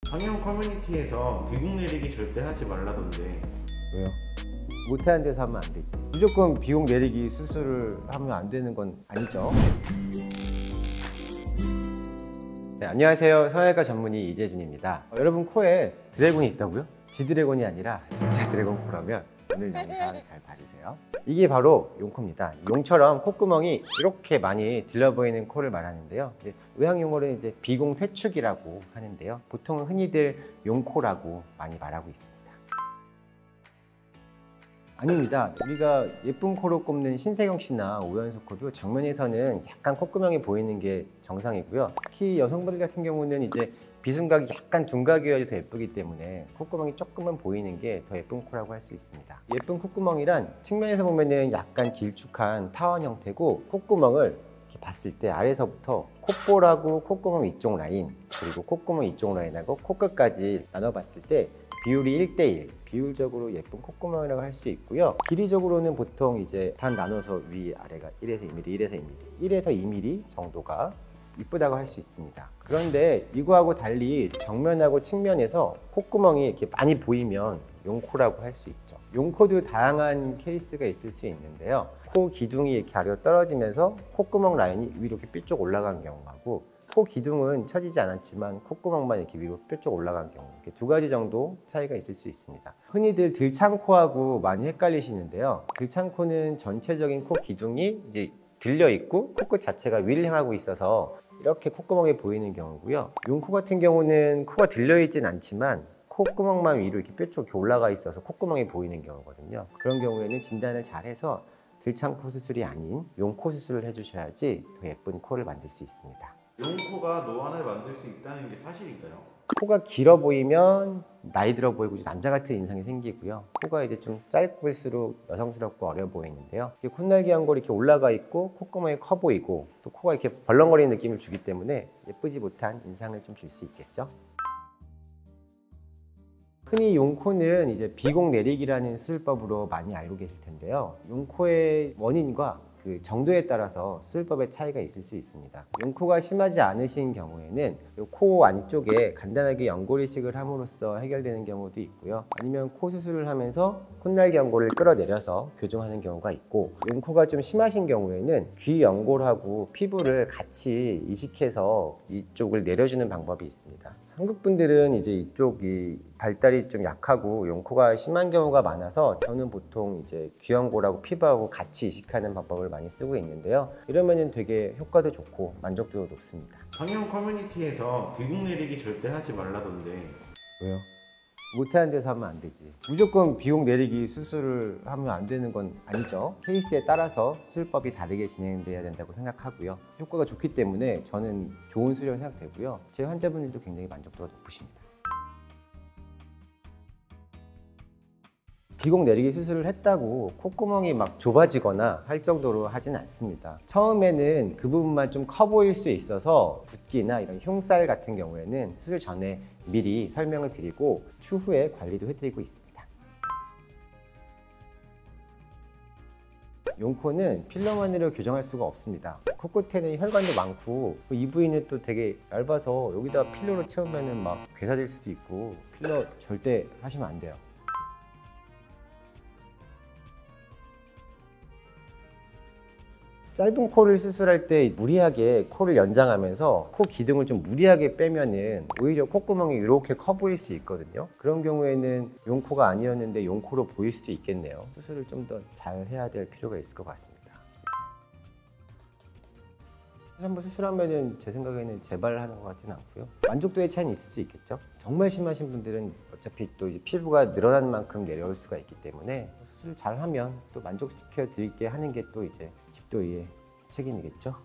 성형 커뮤니티에서 비국 내리기 절대 하지 말라던데. 왜요? 못하는 데서 하면 안 되지. 무조건 비용 내리기 수술을 하면 안 되는 건 아니죠. 네, 안녕하세요. 성형외과 전문의 이재준입니다. 여러분 코에 드래곤이 있다고요? 지드래곤이 아니라 진짜 드래곤 코라면 오늘 영상 잘 봐주세요. 이게 바로 용코입니다. 용처럼 콧구멍이 이렇게 많이 들려 보이는 코를 말하는데요. 의학 용어로는 이제 비공 퇴축이라고 하는데요. 보통은 흔히들 용코라고 많이 말하고 있습니다. 아닙니다. 우리가 예쁜 코로 꼽는 신세경 씨나 오연수 코도 정면에서는 약간 콧구멍이 보이는 게 정상이고요. 특히 여성분들 같은 경우는 이제 비순각이 약간 둔각이어야 더 예쁘기 때문에 콧구멍이 조금은 보이는 게 더 예쁜 코라고 할 수 있습니다. 예쁜 콧구멍이란 측면에서 보면은 약간 길쭉한 타원 형태고, 콧구멍을 이렇게 봤을 때 아래서부터 콧볼하고 콧구멍 위쪽 라인, 그리고 콧구멍 이쪽 라인하고 코끝까지 나눠봤을 때 비율이 1대1, 비율적으로 예쁜 콧구멍이라고 할 수 있고요. 길이적으로는 보통 이제 반 나눠서 위 아래가 1에서 2mm, 1에서 2mm, 1에서 2mm 정도가 이쁘다고 할 수 있습니다. 그런데 이거하고 달리 정면하고 측면에서 콧구멍이 이렇게 많이 보이면 용코라고 할 수 있죠. 용코도 다양한 케이스가 있을 수 있는데요. 코 기둥이 이렇게 아래로 떨어지면서 콧구멍 라인이 위로 이렇게 뾰족 올라간 경우하고, 코 기둥은 처지지 않았지만 콧구멍만 이렇게 위로 뾰족 올라간 경우, 이렇게 두 가지 정도 차이가 있을 수 있습니다. 흔히들 들창코하고 많이 헷갈리시는데요. 들창코는 전체적인 코 기둥이 이제 들려 있고 코끝 자체가 위를 향하고 있어서 이렇게 콧구멍이 보이는 경우고요. 용코 같은 경우는 코가 들려 있진 않지만 콧구멍만 위로 이렇게 뾰족 올라가 있어서 콧구멍이 보이는 경우거든요. 그런 경우에는 진단을 잘 해서 들창코 수술이 아닌 용코 수술을 해주셔야지 더 예쁜 코를 만들 수 있습니다. 용코가 노안을 만들 수 있다는 게 사실인가요? 코가 길어 보이면 나이 들어 보이고 남자 같은 인상이 생기고요. 코가 이제 좀 짧을수록 여성스럽고 어려 보이는데요. 콧날개 연골이 이렇게 올라가 있고 콧구멍이 커 보이고 또 코가 이렇게 벌렁거리는 느낌을 주기 때문에 예쁘지 못한 인상을 좀 줄 수 있겠죠. 흔히 용코는 이제 비공 내리기라는 수술법으로 많이 알고 계실 텐데요. 용코의 원인과 그 정도에 따라서 수술법의 차이가 있을 수 있습니다. 용코가 심하지 않으신 경우에는 코 안쪽에 간단하게 연골 이식을 함으로써 해결되는 경우도 있고요. 아니면 코 수술을 하면서 콧날개 연골을 끌어내려서 교정하는 경우가 있고, 용코가 좀 심하신 경우에는 귀 연골하고 피부를 같이 이식해서 이쪽을 내려주는 방법이 있습니다. 한국 분들은 이제 이쪽이 발달이 좀 약하고 용코가 심한 경우가 많아서 저는 보통 이제 귀연골하고 피부하고 같이 이식하는 방법을 많이 쓰고 있는데요. 이러면은 되게 효과도 좋고 만족도도 높습니다. 성형 커뮤니티에서 비국 내리기 절대 하지 말라던데. 왜요? 못하는 데서 하면 안 되지. 무조건 비용 내리기 수술을 하면 안 되는 건 아니죠. 케이스에 따라서 수술법이 다르게 진행돼야 된다고 생각하고요. 효과가 좋기 때문에 저는 좋은 수술이라고 생각되고요. 제 환자분들도 굉장히 만족도가 높으십니다. 비공 내리기 수술을 했다고 콧구멍이 막 좁아지거나 할 정도로 하진 않습니다. 처음에는 그 부분만 좀 커 보일 수 있어서 붓기나 이런 흉살 같은 경우에는 수술 전에 미리 설명을 드리고 추후에 관리도 해드리고 있습니다. 용코는 필러만으로 교정할 수가 없습니다. 코끝에는 혈관도 많고 이 부위는 또 되게 얇아서 여기다 필러로 채우면 막 괴사될 수도 있고, 필러 절대 하시면 안 돼요. 짧은 코를 수술할 때 무리하게 코를 연장하면서 코 기둥을 좀 무리하게 빼면은 오히려 콧구멍이 이렇게 커 보일 수 있거든요. 그런 경우에는 용코가 아니었는데 용코로 보일 수도 있겠네요. 수술을 좀 더 잘 해야 될 필요가 있을 것 같습니다. 한번 수술하면은 제 생각에는 재발하는 것 같지는 않고요. 만족도의 차이는 있을 수 있겠죠. 정말 심하신 분들은 어차피 또 이제 피부가 늘어난 만큼 내려올 수가 있기 때문에 수술 잘 하면 또 만족시켜 드릴게 하는 게 또 이제 집도의의 책임이겠죠.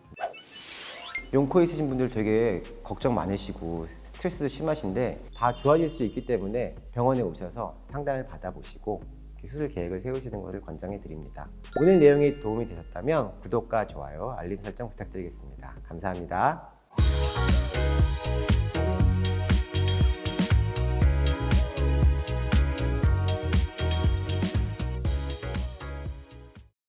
용코 있으신 분들 되게 걱정 많으시고 스트레스도 심하신데 다 좋아질 수 있기 때문에 병원에 오셔서 상담을 받아보시고 수술 계획을 세우시는 것을 권장해 드립니다. 오늘 내용이 도움이 되셨다면 구독과 좋아요, 알림 설정 부탁드리겠습니다. 감사합니다.